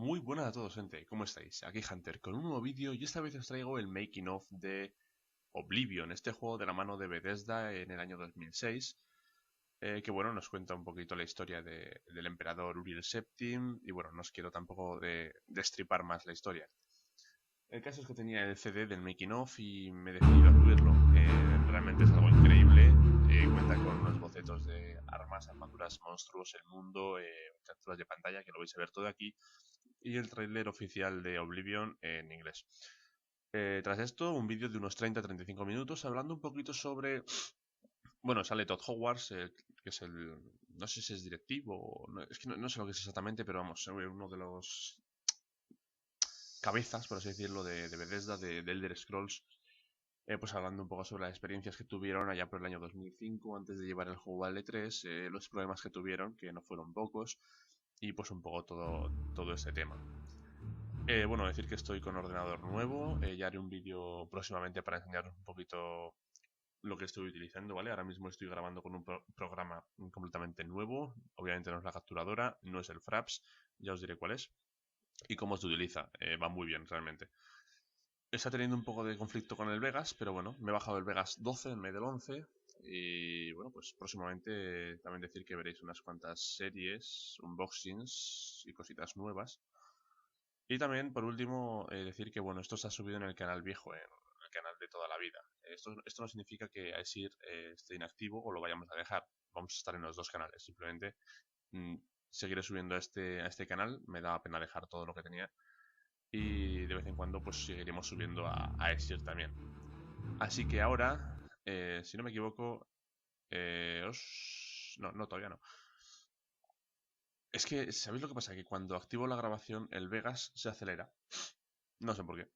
Muy buenas a todos, gente, ¿cómo estáis? Aquí Hunter con un nuevo vídeo y esta vez os traigo el making of de Oblivion, este juego de la mano de Bethesda en el año 2006, que bueno, nos cuenta un poquito la historia del emperador Uriel VII y bueno, no os quiero tampoco destripar más la historia. El caso es que tenía el CD del making of y me he decidido a subirlo. Realmente es algo increíble, cuenta con unos bocetos de armas, armaduras, monstruos, el mundo, capturas de pantalla, que lo vais a ver todo aquí, y el tráiler oficial de Oblivion en inglés. Tras esto, un vídeo de unos 30-35 minutos hablando un poquito sobre... Bueno, sale Todd Hogwarts, que es el... No sé si es directivo o... No, es que no sé lo que es exactamente, pero vamos, uno de los cabezas, por así decirlo, de Bethesda, de Elder Scrolls. Pues hablando un poco sobre las experiencias que tuvieron allá por el año 2005, antes de llevar el juego al E3, los problemas que tuvieron, que no fueron pocos, y pues un poco todo ese tema. Bueno, decir que estoy con ordenador nuevo, ya haré un vídeo próximamente para enseñaros un poquito lo que estoy utilizando, ¿vale? Ahora mismo estoy grabando con un programa completamente nuevo, obviamente no es la capturadora, no es el Fraps, ya os diré cuál es, y cómo se utiliza, va muy bien realmente. Está teniendo un poco de conflicto con el Vegas, pero bueno, me he bajado el Vegas 12 en vez del 11, y bueno, pues próximamente también decir que veréis unas cuantas series, unboxings y cositas nuevas. Y también, por último, decir que bueno, esto se ha subido en el canal viejo, en el canal de toda la vida. Esto no significa que Aesir esté inactivo o lo vayamos a dejar. Vamos a estar en los dos canales. Simplemente seguiré subiendo a este canal. Me da pena dejar todo lo que tenía. Y de vez en cuando pues seguiremos subiendo a Aesir también. Así que ahora, si no me equivoco, no, todavía no. Es que, ¿sabéis lo que pasa? Que cuando activo la grabación, el Vegas se acelera. No sé por qué.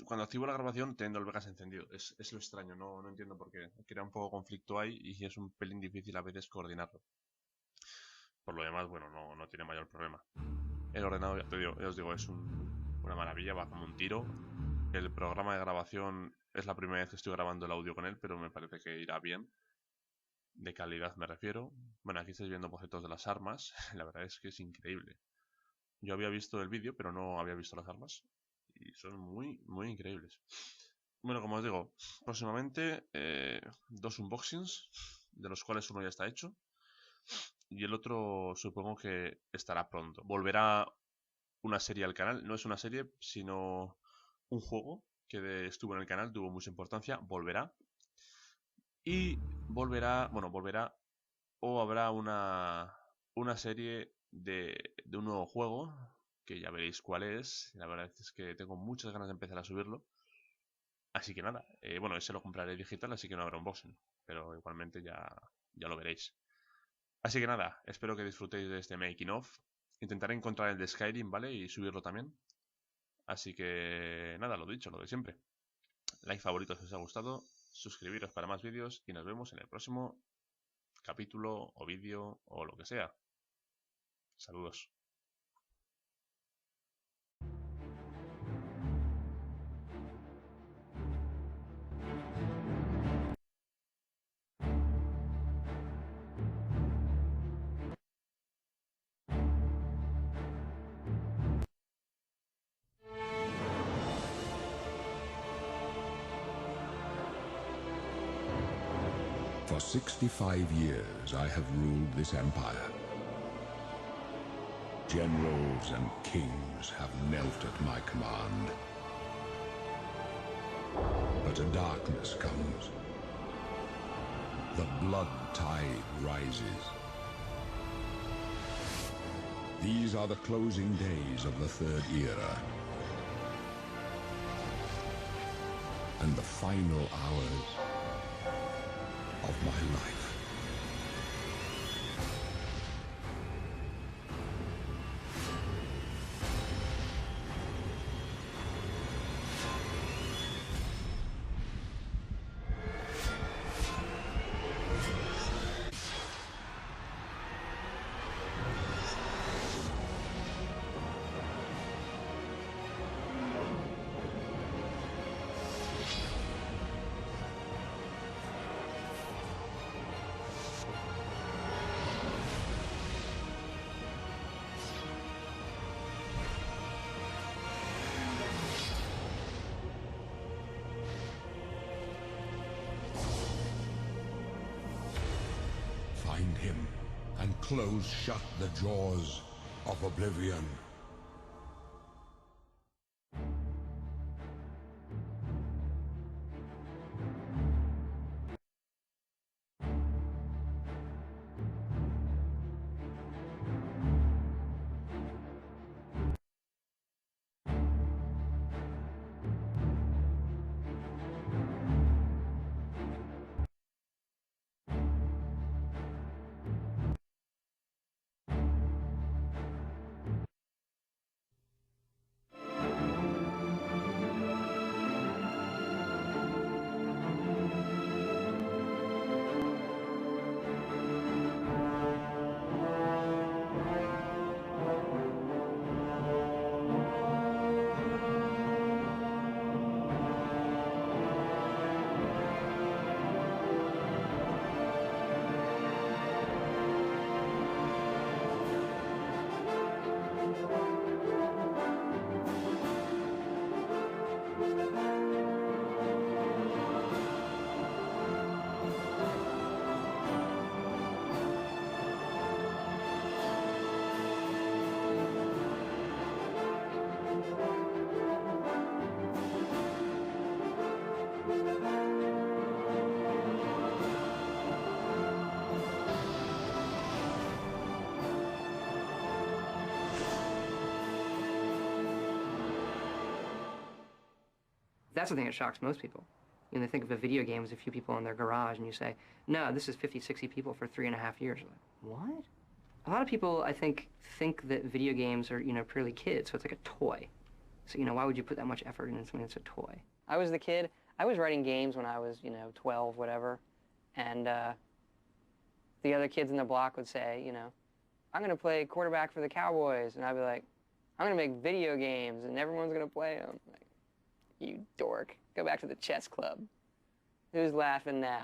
Cuando activo la grabación teniendo el Vegas encendido. Es lo extraño, no entiendo por qué. Crea un poco de conflicto ahí y es un pelín difícil a veces coordinarlo. Por lo demás, bueno, no tiene mayor problema. El ordenador, ya os digo, es una maravilla, va como un tiro. El programa de grabación es la primera vez que estoy grabando el audio con él, pero me parece que irá bien. De calidad me refiero. Bueno, aquí estáis viendo bocetos de las armas. La verdad es que es increíble. Yo había visto el vídeo, pero no había visto las armas. Y son muy increíbles. Bueno, como os digo, próximamente dos unboxings, de los cuales uno ya está hecho. Y el otro supongo que estará pronto. Volverá una serie al canal. No es una serie, sino un juego que estuvo en el canal, tuvo mucha importancia. Volverá. Y volverá o habrá una serie de un nuevo juego, que ya veréis cuál es. La verdad es que tengo muchas ganas de empezar a subirlo. Así que nada, bueno, ese lo compraré digital, así que no habrá unboxing. Pero igualmente ya lo veréis. Así que nada, espero que disfrutéis de este making of. Intentaré encontrar el de Skyrim, ¿vale? Y subirlo también. Así que nada, lo dicho, lo de siempre. Like, favorito si os ha gustado. Suscribiros para más vídeos y nos vemos en el próximo capítulo o vídeo o lo que sea. Saludos. For 65 years I have ruled this empire. Generals and kings have knelt at my command. But a darkness comes. The blood tide rises. These are the closing days of the Third Era. And the final hours of my life. find him and close shut the jaws of Oblivion. That's the thing that shocks most people. You know, they think of a video game as a few people in their garage, and you say, no, this is 50, 60 people for 3.5 years. Like, what? A lot of people, I think that video games are, you know, purely kids, so it's like a toy. So, you know, why would you put that much effort into something that's a toy? I was the kid. I was writing games when I was, you know, 12, whatever, and the other kids in the block would say, you know, I'm going to play quarterback for the Cowboys, and I'd be like, I'm going to make video games, and everyone's going to play them. Like, you dork. Go back to the chess club. Who's laughing now?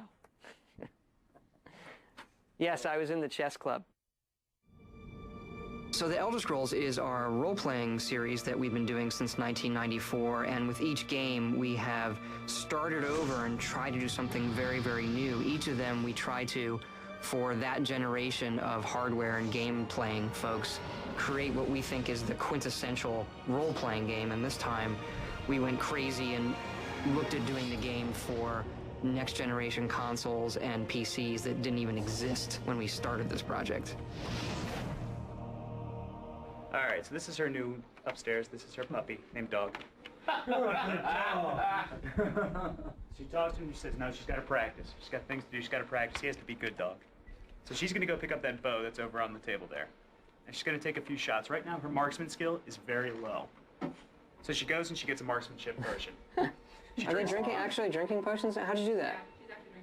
Yes, I was in the chess club. So The Elder Scrolls is our role-playing series that we've been doing since 1994, and with each game we have started over and tried to do something very, very new. Each of them we try to, for that generation of hardware and game-playing folks, create what we think is the quintessential role-playing game, and this time we went crazy and looked at doing the game for next-generation consoles and PCs that didn't even exist when we started this project. All right, so this is her new upstairs. This is her puppy named Dog. She talks to him. She says, no, she's got to practice. She's got things to do. She's got to practice. He has to be good dog. So she's going to go pick up that bow that's over on the table there. And she's going to take a few shots. Right now, her marksman skill is very low. So she goes and she gets a marksmanship potion. Are they actually drinking potions? How'd you do that?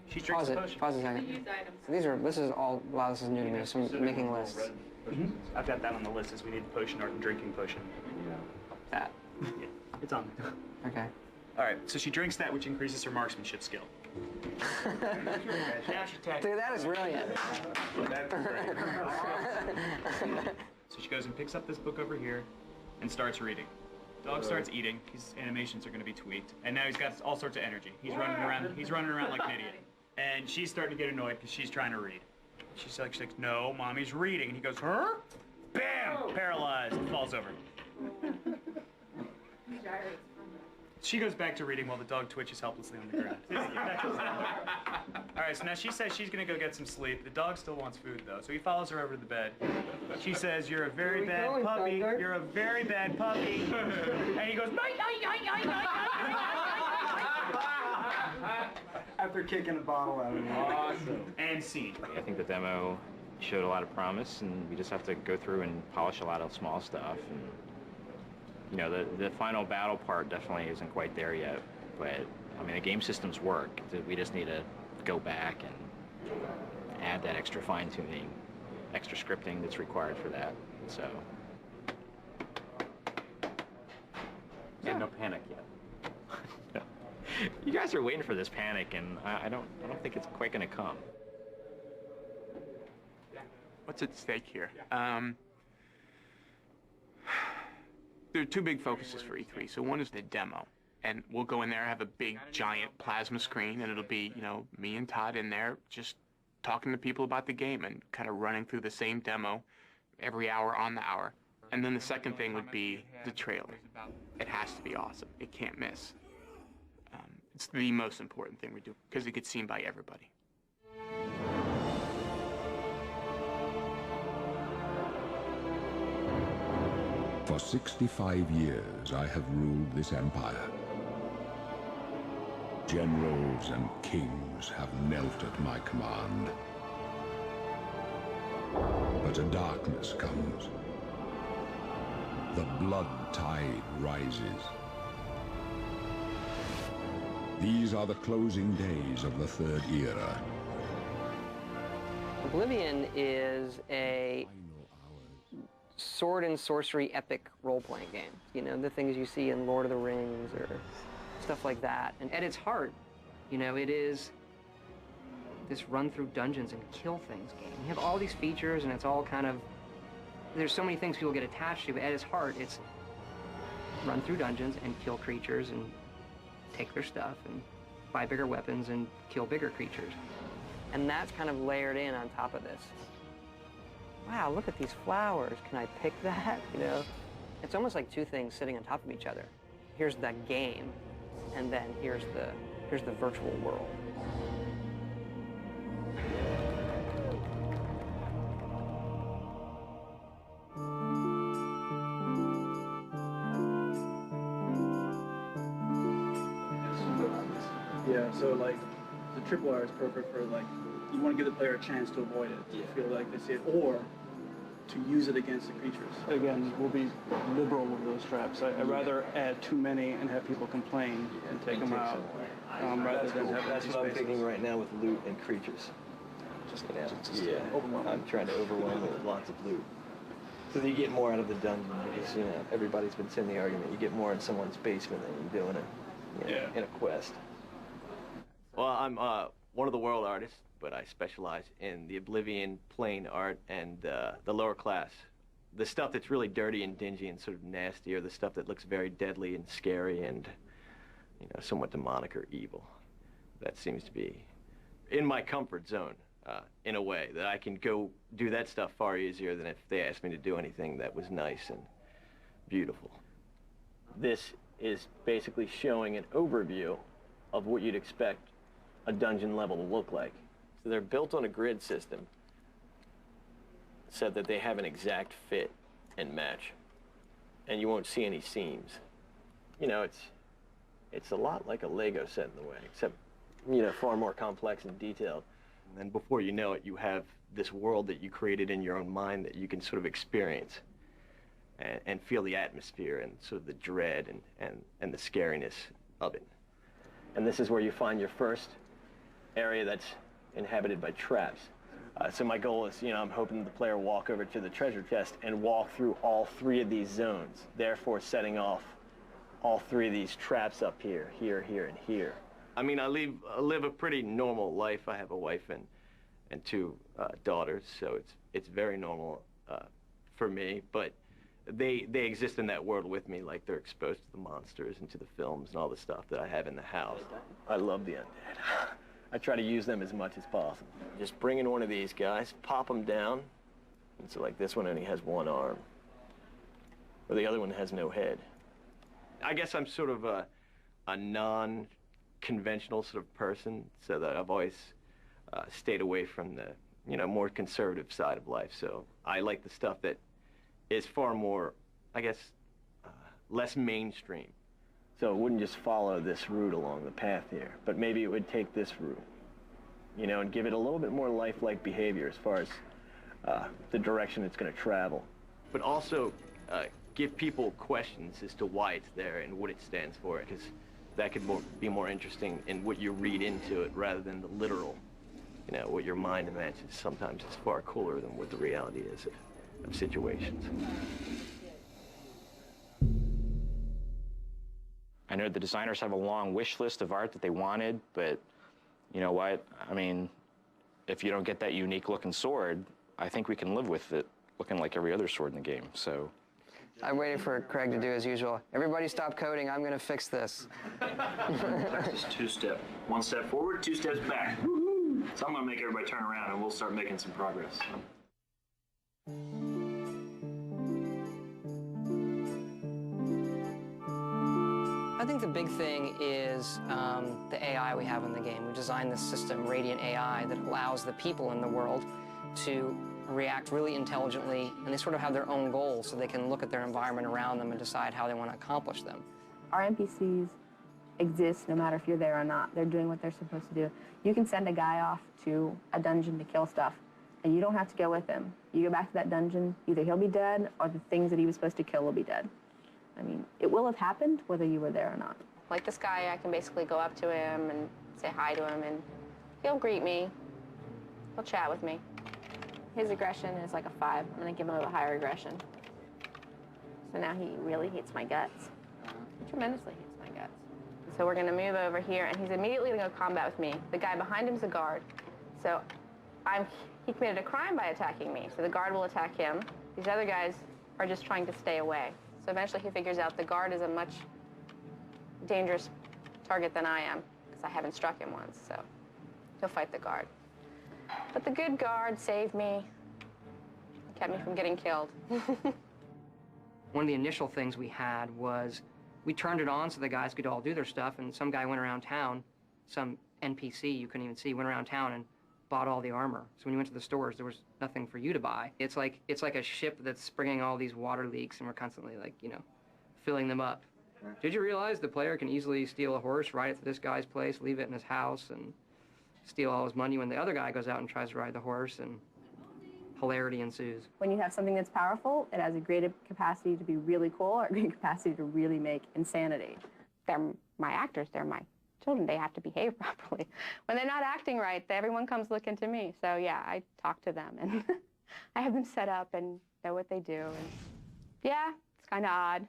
She drinks a potion. Pause a second. So this is all, wow, this is new to me, so I'm making lists. I've got that on the list as we need a potion or a drinking potion. That? Yeah, it's on there. Okay. All right, so she drinks that, which increases her marksmanship skill. Dude, that is brilliant. So she goes and picks up this book over here and starts reading. Dog starts eating. His animations are going to be tweaked, and now he's got all sorts of energy. He's running around. He's running around like an idiot, and she's starting to get annoyed because she's trying to read. She's like, no, mommy's reading, and he goes, huh? Bam! Paralyzed, and falls over. She goes back to reading while the dog twitches helplessly on the ground. All right, so now she says she's gonna go get some sleep. The dog still wants food though, so he follows her over to the bed. She says, "You're a very bad puppy. You're a very bad puppy." And he goes, after kicking a bottle out of him. Awesome. And scene. I think the demo showed a lot of promise, and we just have to go through and polish a lot of small stuff. And, you know, the final battle part definitely isn't quite there yet, but I mean, the game systems work. We just need to go back and add that extra fine-tuning, extra scripting that's required for that. So, yeah, no panic yet. No. You guys are waiting for this panic, and I don't think it's quite going to come. What's at stake here? There are two big focuses for E3. So one is the demo, and we'll go in there, have a big, giant plasma screen, and it'll be, you know, me and Todd in there just talking to people about the game and kind of running through the same demo every hour on the hour. And then the second thing would be the trailer. It has to be awesome. It can't miss. It's the most important thing we do because it gets seen by everybody. For 65 years, I have ruled this empire. Generals and kings have knelt at my command. But a darkness comes. The blood tide rises. These are the closing days of the Third Era. Oblivion is a sword and sorcery epic role-playing game. You know, the things you see in Lord of the Rings or stuff like that. And at its heart, you know, it is this run through dungeons and kill things game. You have all these features and it's all kind of, there's so many things people get attached to, but at its heart, it's run through dungeons and kill creatures and take their stuff and buy bigger weapons and kill bigger creatures. And that's kind of layered in on top of this. Wow, look at these flowers. Can I pick that? You know, it's almost like two things sitting on top of each other. Here's the game, and then here's the virtual world. Yeah, so like the triple R is perfect for like, you want to give the player a chance to avoid it, to feel like they see it, or to use it against the creatures. Again, we'll be liberal with those traps. I'd rather add too many and have people complain and take them out, rather than have That's what I'm thinking right now with loot and creatures. I'm trying to overwhelm it with lots of loot. So that you get more out of the dungeon, because, you know, everybody's been saying the argument, you get more in someone's basement than you do in a, in a quest. Well, I'm one of the world artists, but I specialize in the Oblivion plane art and the lower class. The stuff that's really dirty and dingy and sort of nasty, or the stuff that looks very deadly and scary and, you know, somewhat demonic or evil. That seems to be in my comfort zone, in a way, that I can go do that stuff far easier than if they asked me to do anything that was nice and beautiful. This is basically showing an overview of what you'd expect a dungeon level to look like. So they're built on a grid system so that they have an exact fit and match, and you won't see any seams. You know, it's a lot like a Lego set in a way, except, you know, far more complex and detailed. And then before you know it, you have this world that you created in your own mind that you can sort of experience and feel the atmosphere and sort of the dread and the scariness of it. And this is where you find your first area that's inhabited by traps. So my goal is, you know, I'm hoping the player walk over to the treasure chest and walk through all three of these zones, therefore setting off all three of these traps up here, here, here, and here. I mean, I live a pretty normal life. I have a wife and two daughters, so it's very normal for me, but they exist in that world with me, like they're exposed to the monsters and to the films and all the stuff that I have in the house. I love the undead. I try to use them as much as possible. Just bring in one of these guys, pop them down, and so like this one only has one arm, or the other one has no head. I guess I'm sort of a non-conventional sort of person, so that I've always stayed away from the, you know, more conservative side of life. So I like the stuff that is far more, I guess, less mainstream. So it wouldn't just follow this route along the path here, but maybe it would take this route, you know, and give it a little bit more lifelike behavior as far as the direction it's going to travel. But also give people questions as to why it's there and what it stands for, because that could be more interesting in what you read into it rather than the literal. You know, what your mind imagines sometimes is far cooler than what the reality is of situations. I know the designers have a long wish list of art that they wanted, but you know what? I mean, if you don't get that unique looking sword, I think we can live with it looking like every other sword in the game, so. I'm waiting for Craig to do as usual. Everybody stop coding, I'm gonna fix this. Practice two-step. One step forward, two steps back. Woo-hoo! So I'm going to make everybody turn around and we'll start making some progress. I think the big thing is the AI we have in the game. We designed this system, Radiant AI, that allows the people in the world to react really intelligently, and they sort of have their own goals, so they can look at their environment around them and decide how they want to accomplish them. Our NPCs exist no matter if you're there or not. They're doing what they're supposed to do. You can send a guy off to a dungeon to kill stuff, and you don't have to go with him. You go back to that dungeon, either he'll be dead or the things that he was supposed to kill will be dead. I mean, it will have happened whether you were there or not. Like this guy, I can basically go up to him and say hi to him, and he'll greet me. He'll chat with me. His aggression is like a 5. I'm going to give him a higher aggression. So now he really hates my guts. He tremendously hates my guts. So we're going to move over here, and he's immediately going to go combat with me. The guy behind him is a guard. So he committed a crime by attacking me, so the guard will attack him. These other guys are just trying to stay away. So eventually he figures out the guard is a much dangerous target than I am, because I haven't struck him once, so he'll fight the guard. But the good guard saved me, kept me from getting killed. One of the initial things we had was we turned it on so the guys could all do their stuff, and some guy went around town, some NPC you couldn't even see, went around town and bought all the armor. So when you went to the stores, there was nothing for you to buy. It's like a ship that's bringing all these water leaks, and we're constantly, like, you know, filling them up. Did you realize the player can easily steal a horse, ride it to this guy's place, leave it in his house, and steal all his money when the other guy goes out and tries to ride the horse, and hilarity ensues. When you have something that's powerful, it has a great capacity to be really cool or a great capacity to really make insanity. They're my actors, they're my children, they have to behave properly. When they're not acting right, everyone comes looking to me. So yeah, I talk to them, and I have them set up and know what they do. And yeah, it's kind of odd.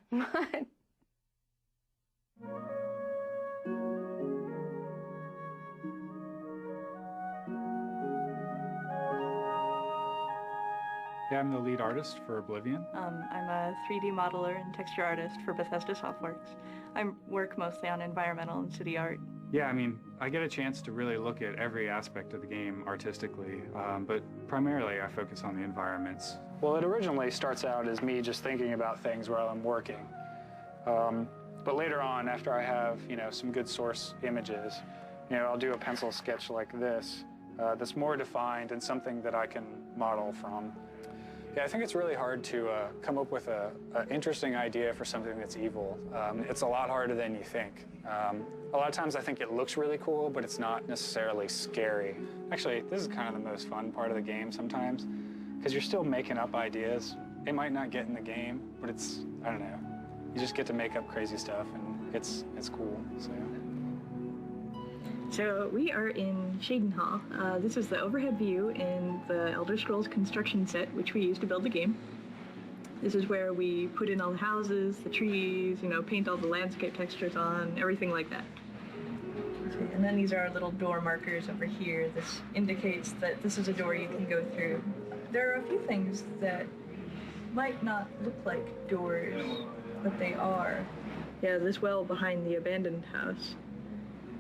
Yeah, I'm the lead artist for Oblivion. I'm a 3D modeler and texture artist for Bethesda Softworks. I work mostly on environmental and city art. Yeah, I mean, I get a chance to really look at every aspect of the game artistically, but primarily I focus on the environments. Well, it originally starts out as me just thinking about things while I'm working. But later on, after I have, some good source images, I'll do a pencil sketch like this that's more defined and something that I can model from. Yeah, I think it's really hard to come up with an interesting idea for something that's evil. It's a lot harder than you think. A lot of times I think it looks really cool, but it's not necessarily scary. Actually, this is kind of the most fun part of the game sometimes, because you're still making up ideas. It might not get in the game, but it's, I don't know, you just get to make up crazy stuff, and it's cool, so. So we are in Shadenhall. This is the overhead view in the Elder Scrolls construction set, which we used to build the game. This is where we put in all the houses, the trees, paint all the landscape textures on, everything like that. Okay, and then these are our little door markers over here. This indicates that this is a door you can go through. There are a few things that might not look like doors, but they are. Yeah, this well behind the abandoned house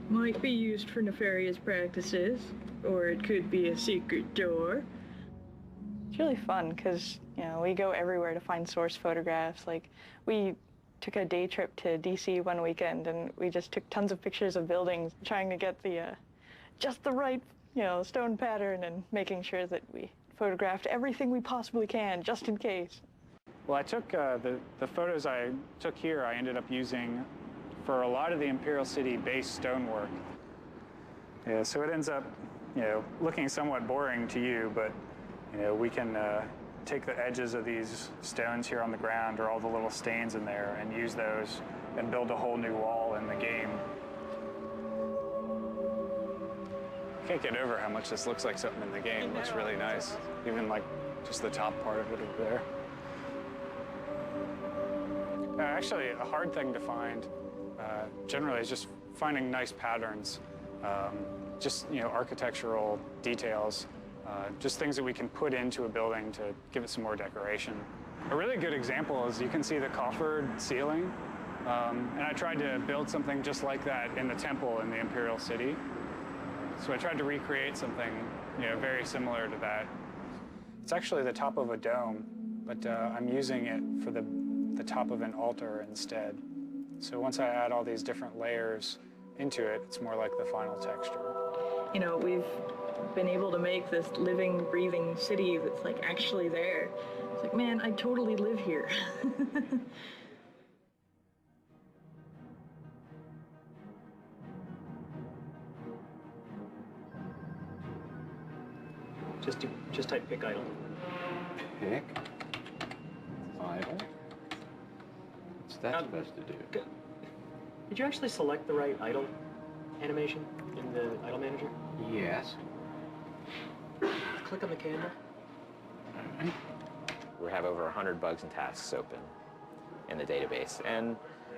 might be used for nefarious practices, or it could be a secret door. It's really fun because, we go everywhere to find source photographs. Like, we took a day trip to DC one weekend, and we just took tons of pictures of buildings, trying to get the just the right, stone pattern, and making sure that we photographed everything we possibly can, just in case. Well, I took the photos I took here, I ended up using for a lot of the Imperial City base stonework. Yeah, so it ends up, looking somewhat boring to you, but, we can take the edges of these stones here on the ground, or all the little stains in there, and use those and build a whole new wall in the game. I can't get over how much this looks like something in the game. It looks really nice, even like just the top part of it over there. Actually, a hard thing to find generally is just finding nice patterns, just architectural details, just things that we can put into a building to give it some more decoration. A really good example is you can see the coffered ceiling, and I tried to build something just like that in the temple in the Imperial City. So I tried to recreate something, very similar to that. It's actually the top of a dome, but I'm using it for the top of an altar instead. So once I add all these different layers into it, it's more like the final texture. We've been able to make this living, breathing city that's like actually there. It's like, man, I totally live here. Just type pick idle. Pick idle? What's that supposed to do? Did you actually select the right idle animation in the idle manager? Yes. Click on the camera. We have over 100 bugs and tasks open in the database, and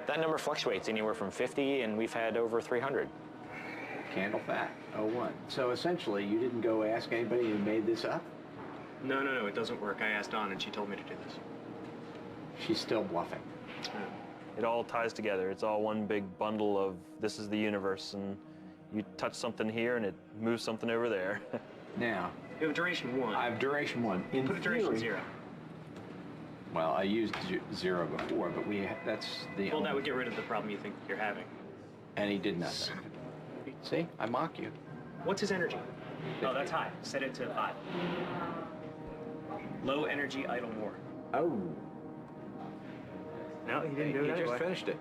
that number fluctuates anywhere from 50, and we've had over 300. Candle fat, 01. So essentially, you didn't go ask anybody who made this up? No, it doesn't work. I asked Dawn, and she told me to do this. She's still bluffing. It all ties together. It's all one big bundle of this is the universe, and you touch something here, and it moves something over there. Now, you have duration 1. I have duration 1. In Put a duration 0. Well, I used 0 before, but that's the Well, that would get rid of the problem you think you're having. And he did nothing. See? I mock you. What's his energy? 50. Oh, that's high. Set it to 5. Low energy, idle more. Oh. No, he didn't do it He anyway. just finished it.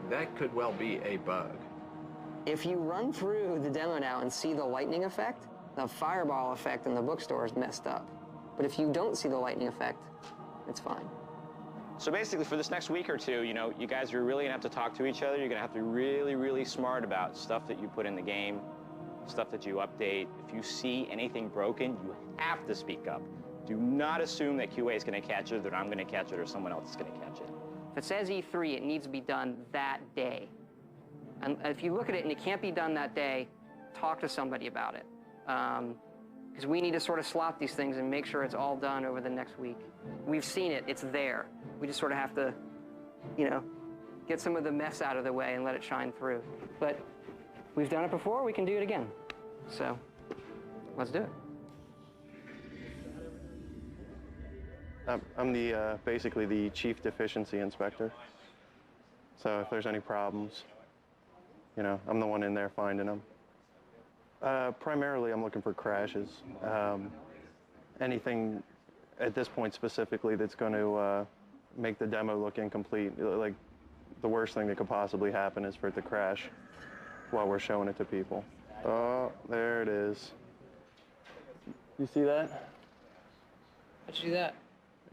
That could well be a bug. If you run through the demo now and see the lightning effect, the fireball effect in the bookstore is messed up. But if you don't see the lightning effect, it's fine. So basically, for this next week or two, you guys are really gonna have to talk to each other. You're gonna have to be really, really smart about stuff that you put in the game, stuff that you update. If you see anything broken, you have to speak up. Do not assume that QA is gonna catch it, that I'm gonna catch it, or someone else is gonna catch it. If it says E3, it needs to be done that day. And if you look at it and it can't be done that day, talk to somebody about it. Because we need to sort of slot these things and make sure it's all done over the next week. We've seen it, it's there. We just sort of have to, get some of the mess out of the way and let it shine through. But we've done it before, we can do it again. So, let's do it. I'm basically the chief deficiency inspector. So if there's any problems, I'm the one in there finding them. Primarily, I'm looking for crashes. Anything at this point specifically that's going to make the demo look incomplete. Like, the worst thing that could possibly happen is for it to crash while we're showing it to people. Oh, there it is. You see that? How'd you do that?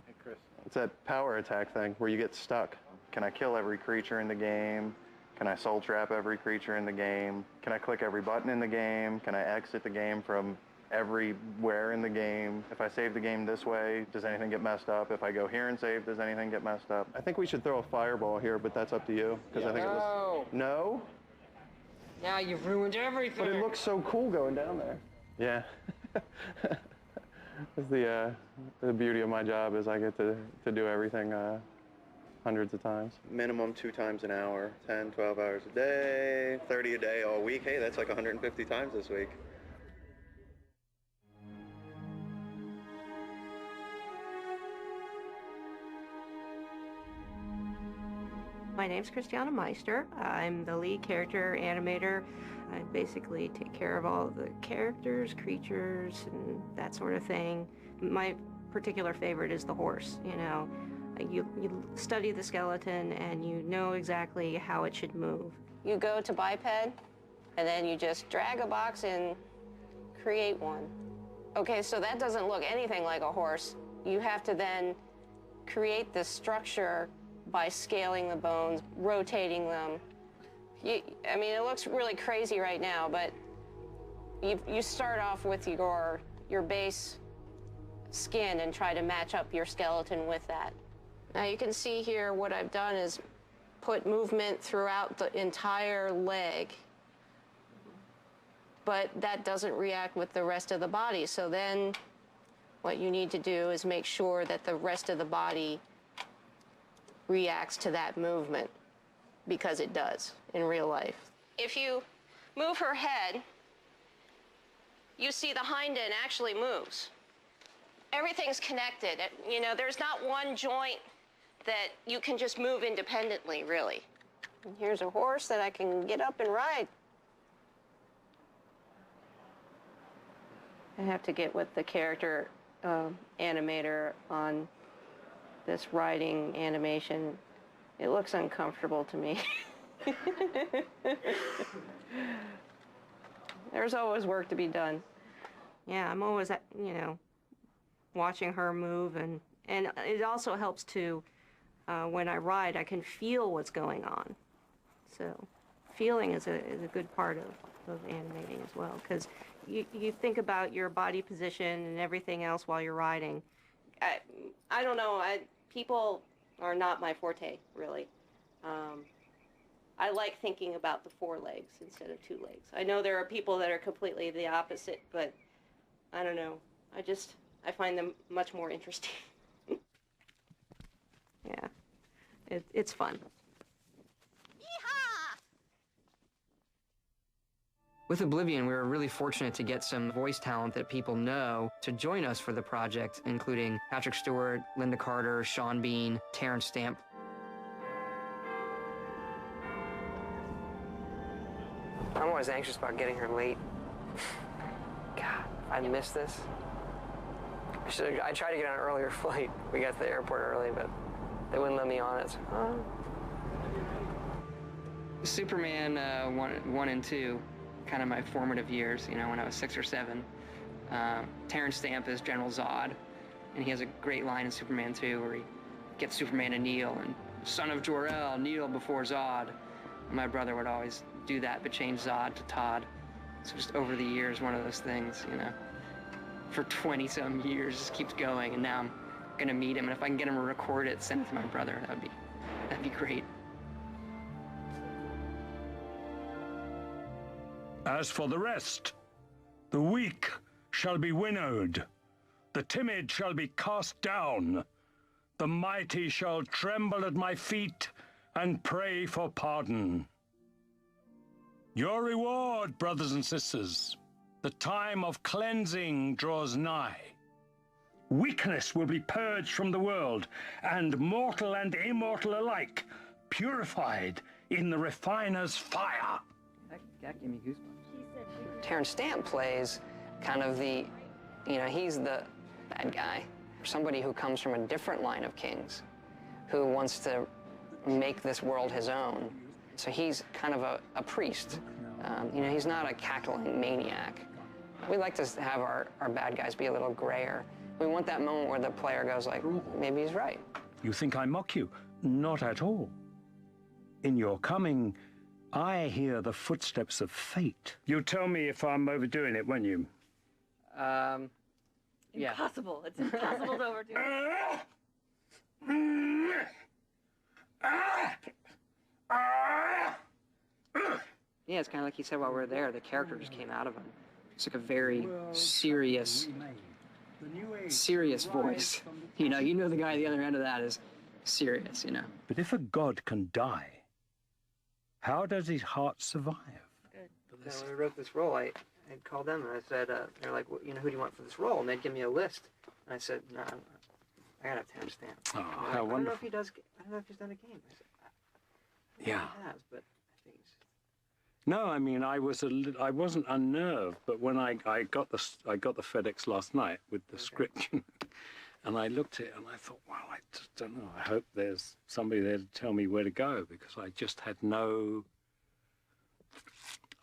Hey, Chris. It's that power attack thing where you get stuck. Can I kill every creature in the game? Can I soul trap every creature in the game? Can I click every button in the game? Can I exit the game from everywhere in the game? If I save the game this way, does anything get messed up? If I go here and save, does anything get messed up? I think we should throw a fireball here, but that's up to you. Because I think it looks... No? Now you've ruined everything. But it looks so cool going down there. Yeah. That's the beauty of my job is I get to do everything hundreds of times. Minimum 2 times an hour, 10, 12 hours a day, 30 a day all week. Hey, that's like 150 times this week. My name's Christiana Meister. I'm the lead character animator. I basically take care of all of the characters, creatures, and that sort of thing. My particular favorite is the horse, You study the skeleton and you know exactly how it should move. You go to biped, and then you just drag a box and create one. Okay, so that doesn't look anything like a horse. You have to then create the structure by scaling the bones, rotating them. I mean, it looks really crazy right now, but you start off with your base skin and try to match up your skeleton with that. Now you can see here what I've done is put movement throughout the entire leg, but that doesn't react with the rest of the body. So then what you need to do is make sure that the rest of the body reacts to that movement, because it does in real life. If you move her head you see the hind end actually moves. Everything's connected. You know, there's not one joint that you can just move independently, really. And here's a horse that I can get up and ride. I have to get with the character animator on this riding animation. It looks uncomfortable to me. There's always work to be done. Yeah, I'm always, you know, watching her move, and it also helps to, when I ride, I can feel what's going on. So feeling is a good part of animating as well, because you think about your body position and everything else while you're riding. I don't know, people are not my forte, really. I like thinking about the 4 legs instead of 2 legs. I know there are people that are completely the opposite, but I don't know. I find them much more interesting. Yeah, it's fun. With Oblivion, we were really fortunate to get some voice talent that people know to join us for the project, including Patrick Stewart, Linda Carter, Sean Bean, Terrence Stamp. I'm always anxious about getting here late. God, I missed this. I tried to get on an earlier flight. We got to the airport early, but they wouldn't let me on it. So, Superman 1 and 2, kind of my formative years, you know, when I was 6 or 7. Terrence Stamp is General Zod, and he has a great line in Superman 2 where he gets Superman to kneel, and son of Jor-El, kneel before Zod. And my brother would always do that, but change Zod to Todd. So just over the years, one of those things, you know, for 20-some years, just keeps going, and now I'm gonna meet him, and if I can get him to record it, send it to my brother, that'd be great. As for the rest, the weak shall be winnowed, the timid shall be cast down, the mighty shall tremble at my feet and pray for pardon. Your reward, brothers and sisters, the time of cleansing draws nigh. Weakness will be purged from the world, and mortal and immortal alike purified in the refiner's fire. That gave me goosebumps. Terrence Stamp plays kind of the, you know, he's the bad guy. Somebody who comes from a different line of kings, who wants to make this world his own. So he's kind of a priest. You know, he's not a cackling maniac. We like to have our bad guys be a little grayer. We want that moment where the player goes like, maybe he's right. You think I mock you? Not at all. In your coming, I hear the footsteps of fate. You'll tell me if I'm overdoing it, won't you? Yeah. Impossible. It's impossible to overdo it. Yeah, it's kind of like he said while we were there, the character just came out of him. It's like a very serious voice. You know the guy at the other end of that is serious, you know. But if a god can die, how does his heart survive? Good. When we wrote this role, I called them and I said, they're like, well, you know, who do you want for this role? And they'd give me a list. And I said, no, I gotta have Terrence Stamp. Oh, like, how I don't know wonderful. if he does. I don't know if he's done a game. I said, Yeah. He has, but I think he's. No, I mean, I wasn't unnerved, but when I got the FedEx last night with the script, and I looked at it and I thought, well, I just don't know. I hope there's somebody there to tell me where to go, because I just had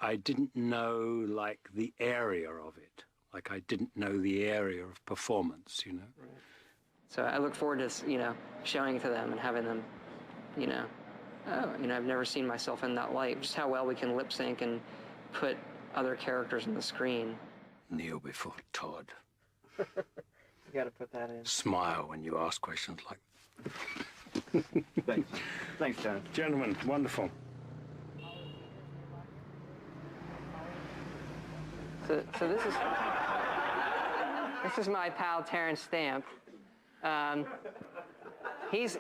I didn't know, like, the area of it. Like, I didn't know the area of performance, you know. Right. So I look forward to, you know, showing it to them and having them, you know, oh, you know, I've never seen myself in that light. Just how well we can lip sync and put other characters on the screen. Kneel before Todd. You gotta put that in. Smile when you ask questions like. Thanks. Thanks, John. Gentlemen, wonderful. So this is my pal Terrence Stamp. He's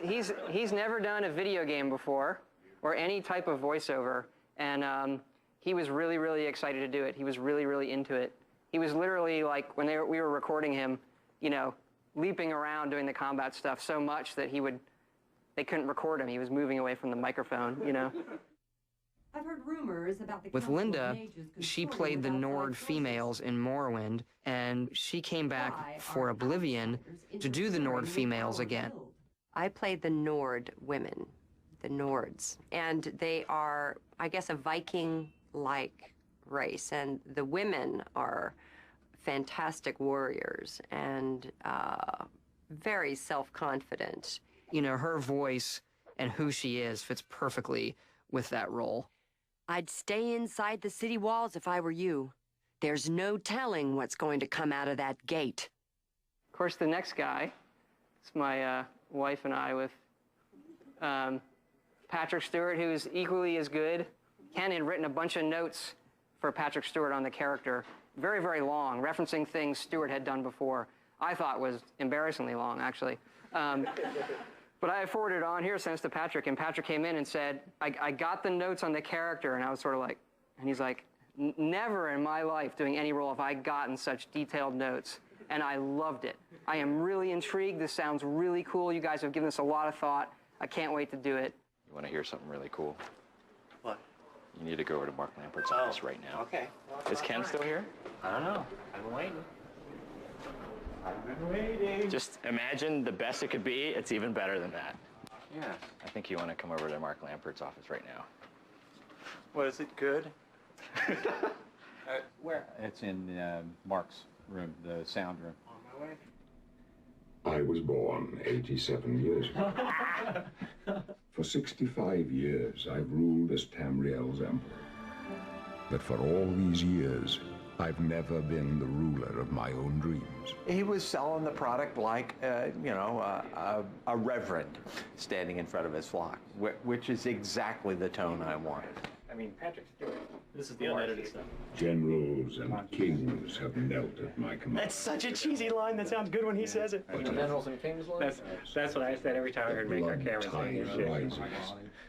never done a video game before or any type of voiceover, and he was really excited to do it. He was really into it, He was literally like, when we were recording him, you know, leaping around doing the combat stuff so much that they couldn't record him. He was moving away from the microphone, you know. I've heard rumors about the With Council of Linda, Mages she consorting played the with Nord outside females in Morrowind, and she came Why back for are Oblivion outsiders to do the Nord interfering with females our again. guild? I played the Nord women, the Nords, and they are, I guess, a Viking-like race, and the women are fantastic warriors and very self-confident. You know, her voice and who she is fits perfectly with that role. I'd stay inside the city walls if I were you. There's no telling what's going to come out of that gate. Of course, the next guy, it's my wife and I with Patrick Stewart, who's equally as good. Ken had written a bunch of notes for Patrick Stewart on the character, very, very long, referencing things Stewart had done before. I thought was embarrassingly long, actually. But I forwarded it on here, sent it to Patrick, and Patrick came in and said, I got the notes on the character, and I was sort of like, and he's like, never in my life doing any role have I gotten such detailed notes, and I loved it. I am really intrigued. This sounds really cool. You guys have given this a lot of thought. I can't wait to do it. You want to hear something really cool? What? You need to go over to Mark Lampert's office right now. Okay. Is Ken still here? I don't know. I've been waiting. I've been waiting. Just imagine the best it could be. It's even better than that. Yeah. I think you want to come over to Mark Lampert's office right now. What, is it good? Where? It's in Mark's room, the sound room. On my way. I was born 87 years ago. For 65 years, I've ruled as Tamriel's emperor. But for all these years, I've never been the ruler of my own dreams. He was selling the product like, you know, a reverend standing in front of his flock, which is exactly the tone I wanted. I mean, Patrick Stewart. This is the unedited stuff. Generals and kings have knelt at my command. That's such a cheesy line. That sounds good when he says it. Generals and kings line? That's what I said every time I heard Make Our Camera saying this shit. Rises.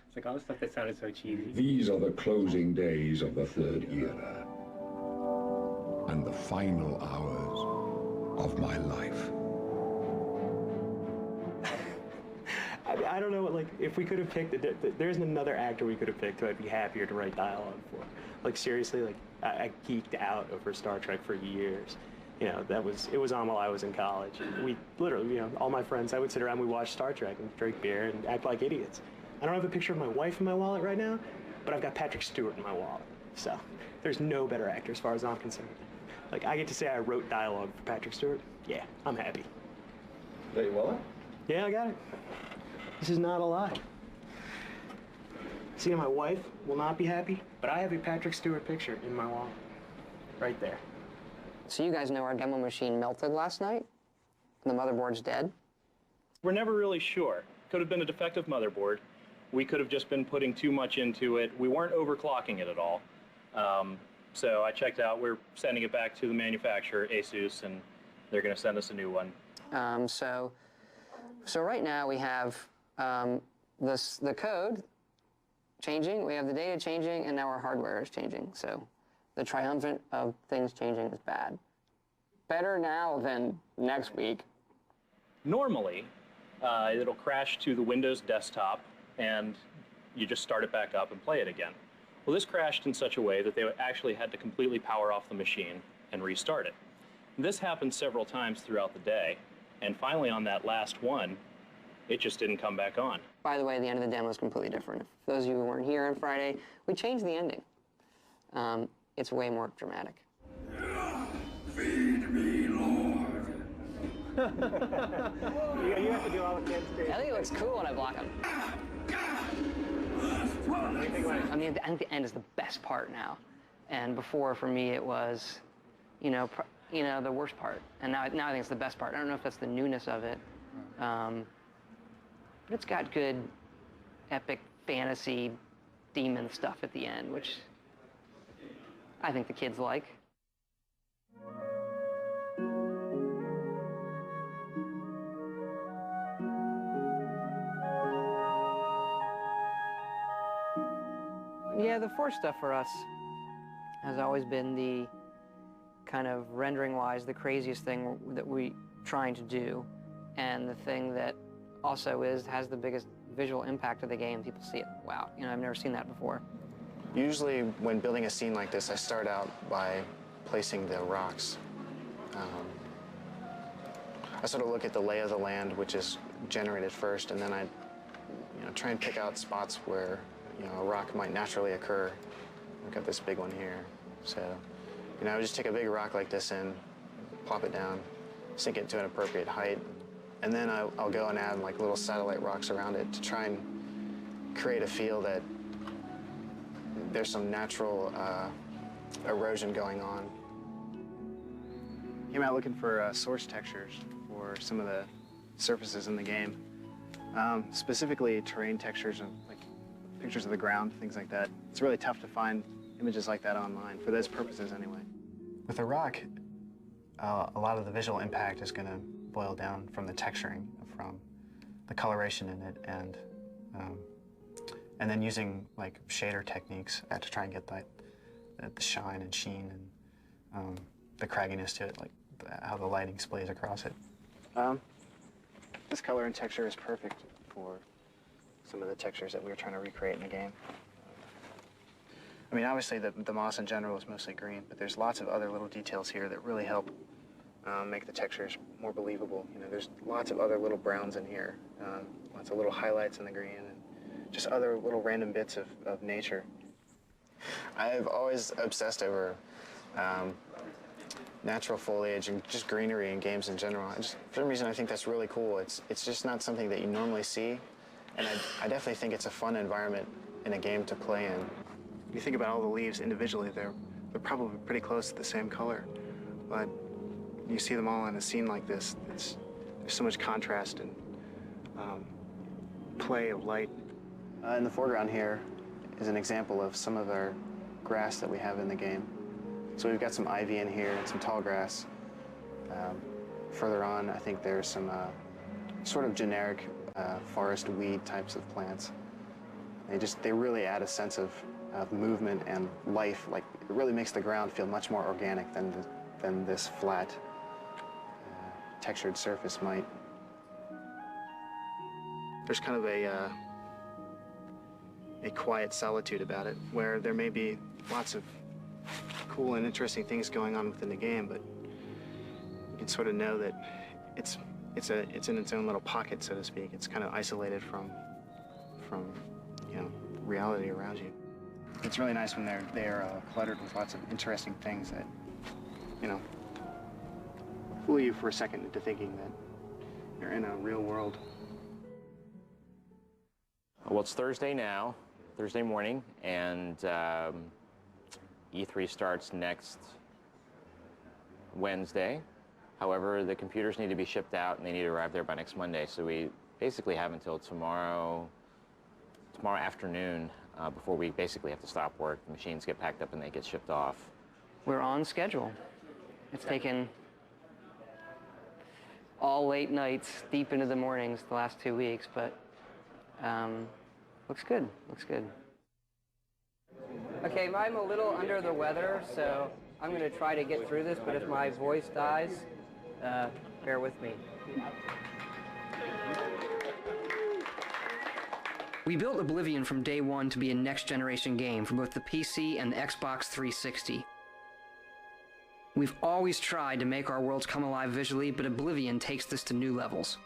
It's like all the stuff that sounded so cheesy. These are the closing days of the Third Era. And the final hours of my life. I don't know, like, if we could have picked, there's another actor we could have picked who I'd be happier to write dialogue for. Like, seriously, like, I geeked out over Star Trek for years. You know, it was on while I was in college. And we literally, you know, all my friends, I would sit around, we'd watch Star Trek and drink beer and act like idiots. I don't have a picture of my wife in my wallet right now, but I've got Patrick Stewart in my wallet. So, there's no better actor as far as I'm concerned. Like, I get to say I wrote dialogue for Patrick Stewart. Yeah, I'm happy. Got your wallet? Yeah, I got it. This is not a lie. See, my wife will not be happy, but I have a Patrick Stewart picture in my wallet. Right there. So you guys know our demo machine melted last night? And the motherboard's dead? We're never really sure. Could have been a defective motherboard. We could have just been putting too much into it. We weren't overclocking it at all. So I checked out. We're sending it back to the manufacturer, ASUS, and they're going to send us a new one. So right now we have the code changing, we have the data changing, and now our hardware is changing. So the triumvirate of things changing is bad. Better now than next week. Normally, it'll crash to the Windows desktop, and you just start it back up and play it again. Well, this crashed in such a way that they actually had to completely power off the machine and restart it. This happened several times throughout the day, and finally on that last one, it just didn't come back on. By the way, the end of the demo is completely different. For those of you who weren't here on Friday, we changed the ending. It's way more dramatic. Feed me, Lord. You have to do all the kids' I think it looks cool when I block him. I mean, I think the end is the best part now. And before, for me, it was, you know, the worst part. And now I think it's the best part. I don't know if that's the newness of it. But it's got good, epic fantasy demon stuff at the end, which I think the kids like. Yeah, the Force stuff for us has always been the kind of rendering-wise the craziest thing that we're trying to do, and the thing that also has the biggest visual impact of the game. People see it, wow, you know, I've never seen that before. Usually when building a scene like this, I start out by placing the rocks. I sort of look at the lay of the land, which is generated first, and then I try and pick out spots where a rock might naturally occur. I've got this big one here. So I would just take a big rock like this in, plop it down, sink it to an appropriate height, and then I'll go and add like little satellite rocks around it to try and create a feel that there's some natural erosion going on. Came out looking for source textures for some of the surfaces in the game. Specifically terrain textures and like pictures of the ground, things like that. It's really tough to find images like that online, for those purposes anyway. With a rock, a lot of the visual impact is going to boil down from the texturing, from the coloration in it, and then using like shader techniques to try and get the shine and sheen and the cragginess to it, like how the lighting splays across it. This color and texture is perfect for some of the textures that we were trying to recreate in the game. I mean, obviously the moss in general is mostly green, but there's lots of other little details here that really help make the textures more believable. There's lots of other little browns in here, lots of little highlights in the green, and just other little random bits of nature. I've always obsessed over natural foliage and just greenery in games in general. For some reason, I think that's really cool. It's just not something that you normally see, and I definitely think it's a fun environment in a game to play in. If you think about all the leaves individually, they're probably pretty close to the same color, but you see them all in a scene like this, there's so much contrast and play of light. In the foreground here is an example of some of our grass that we have in the game. So we've got some ivy in here and some tall grass. Further on, I think there's some sort of generic forest weed types of plants. They really add a sense of movement and life. Like, it really makes the ground feel much more organic than this flat, textured surface might. There's kind of a quiet solitude about it, where there may be lots of cool and interesting things going on within the game, but you can sort of know that it's in its own little pocket, so to speak. It's kind of isolated from reality around you. It's really nice when they're cluttered with lots of interesting things that fool you for a second into thinking that you're in a real world. Well, it's Thursday now, Thursday morning, and E3 starts next Wednesday. However, the computers need to be shipped out and they need to arrive there by next Monday. So we basically have until tomorrow afternoon before we basically have to stop work. The machines get packed up and they get shipped off. We're on schedule. It's taken all late nights, deep into the mornings the last 2 weeks, but looks good, looks good. Okay, I'm a little under the weather, so I'm going to try to get through this, but if my voice dies, bear with me. We built Oblivion from day one to be a next-generation game for both the PC and the Xbox 360. We've always tried to make our worlds come alive visually, but Oblivion takes this to new levels.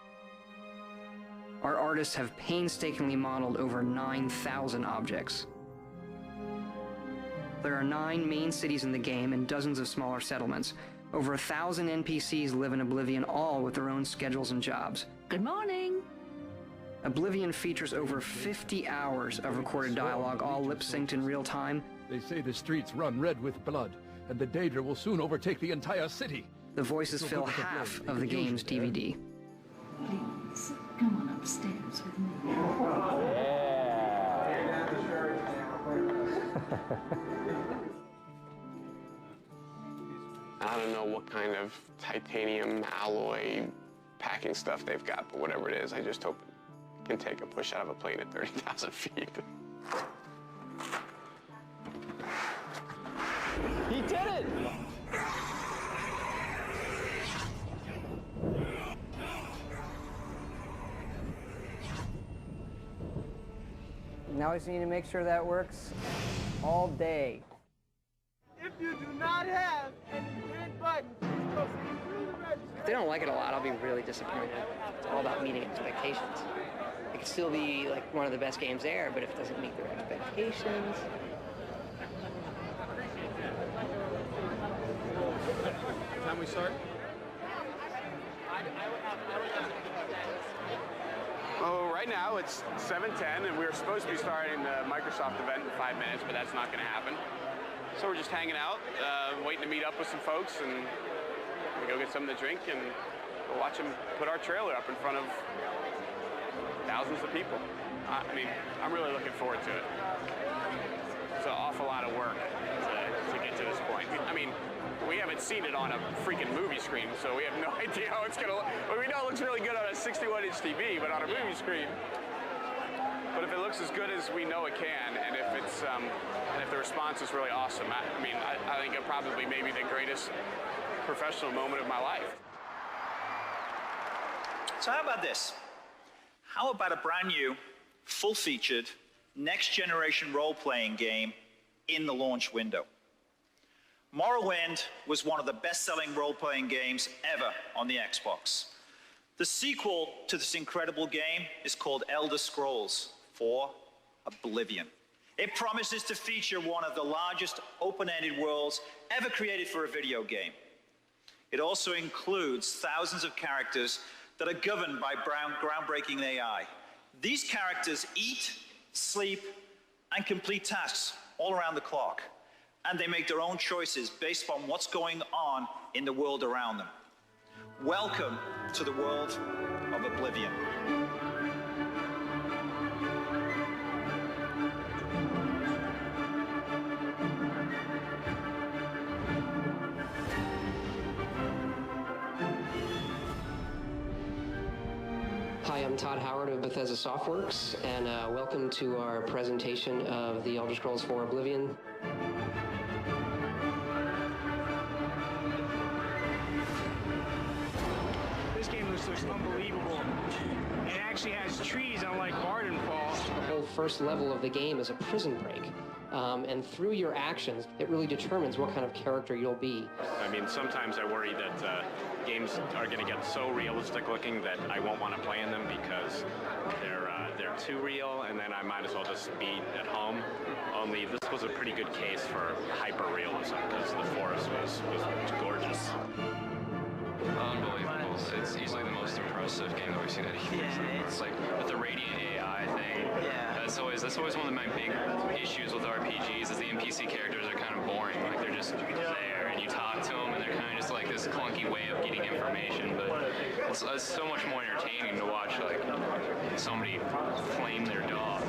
Our artists have painstakingly modeled over 9,000 objects. There are 9 main cities in the game and dozens of smaller settlements. Over 1,000 NPCs live in Oblivion, all with their own schedules and jobs. Good morning! Oblivion features over 50 hours of recorded dialogue, all lip-synced in real time. They say the streets run red with blood, and the Daedra will soon overtake the entire city. The voices fill half of the game's DVD. Please, come on upstairs with me. I don't know what kind of titanium alloy packing stuff they've got, but whatever it is, I just hope it can take a push out of a plane at 30,000 feet. He did it! Now we just need to make sure that works all day. If you do not have any red buttons, proceed through the register. If they don't like it a lot, I'll be really disappointed. It's all about meeting expectations. It could still be like one of the best games there, but if it doesn't meet their expectations. Time we start? Oh, right now it's 7:10, and we were supposed to be starting the Microsoft event in 5 minutes, but that's not going to happen. So we're just hanging out, waiting to meet up with some folks, and we go get something to drink and go watch them put our trailer up in front of thousands of people. I mean, I'm really looking forward to it. It's an awful lot of work to get to this point. I mean, we haven't seen it on a freaking movie screen, so we have no idea how it's gonna look. Well, we know it looks really good on a 61-inch TV, but on a movie screen. But if it looks as good as we know it can, and if it's and if the response is really awesome, I mean, I think it probably may be the greatest professional moment of my life. So how about this? How about a brand new, full-featured, next-generation role-playing game in the launch window? Morrowind was one of the best-selling role-playing games ever on the Xbox. The sequel to this incredible game is called Elder Scrolls IV: Oblivion. It promises to feature one of the largest open-ended worlds ever created for a video game. It also includes thousands of characters that are governed by groundbreaking AI. These characters eat, sleep, and complete tasks all around the clock. And they make their own choices based on what's going on in the world around them. Welcome to the world of Oblivion. Hi, I'm Todd Howard of Bethesda Softworks, and welcome to our presentation of the Elder Scrolls IV: Oblivion. This game looks unbelievable. It actually has trees, unlike Bardenfall. The whole first level of the game is a prison break. And through your actions, it really determines what kind of character you'll be. I mean, sometimes I worry that games are going to get so realistic looking that I won't want to play in them because they're too real, and then I might as well just be at home. Only this was a pretty good case for hyper-realism because the forest was gorgeous. Unbelievable. It's easily the most impressive game that we've seen at E3. Yeah, it's like with the Radiant AI thing. Yeah. That's always one of my big issues with RPGs is the NPC characters are kind of boring. Like they're just there and you talk to them and they're kind of just like this clunky way of getting information. But it's so much more entertaining to watch like somebody flame their dog.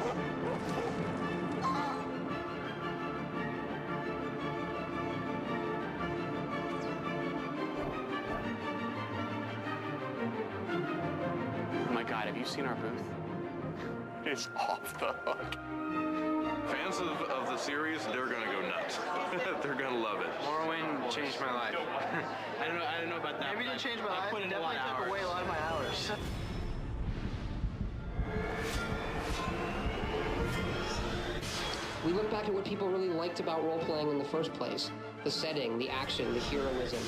Oh my God, have you seen our booth? It's off the hook. Fans of the series, they're gonna go nuts. They're gonna love it. Morrowind changed my life. I don't know about that. Maybe it didn't change my life. Put in a lot Definitely of took hours. away a lot of my hours. We look back at what people really liked about role-playing in the first place. The setting, the action, the heroism.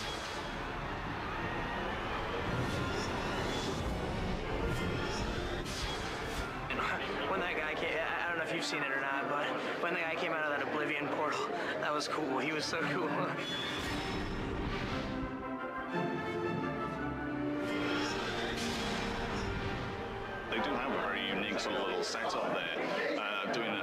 When that guy came, I don't know if you've seen it or not, but when the guy came out of that Oblivion portal, that was cool. He was so cool. They do have a very unique sort of little setup there, doing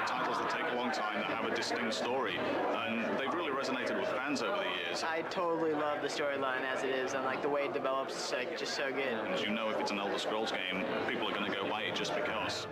titles that take a long time, that have a distinct story, and they've really resonated with fans over the years. I totally love the storyline as it is, and like the way it develops is like just so good. And as you know, if it's an Elder Scrolls game, people are going to go buy it just because.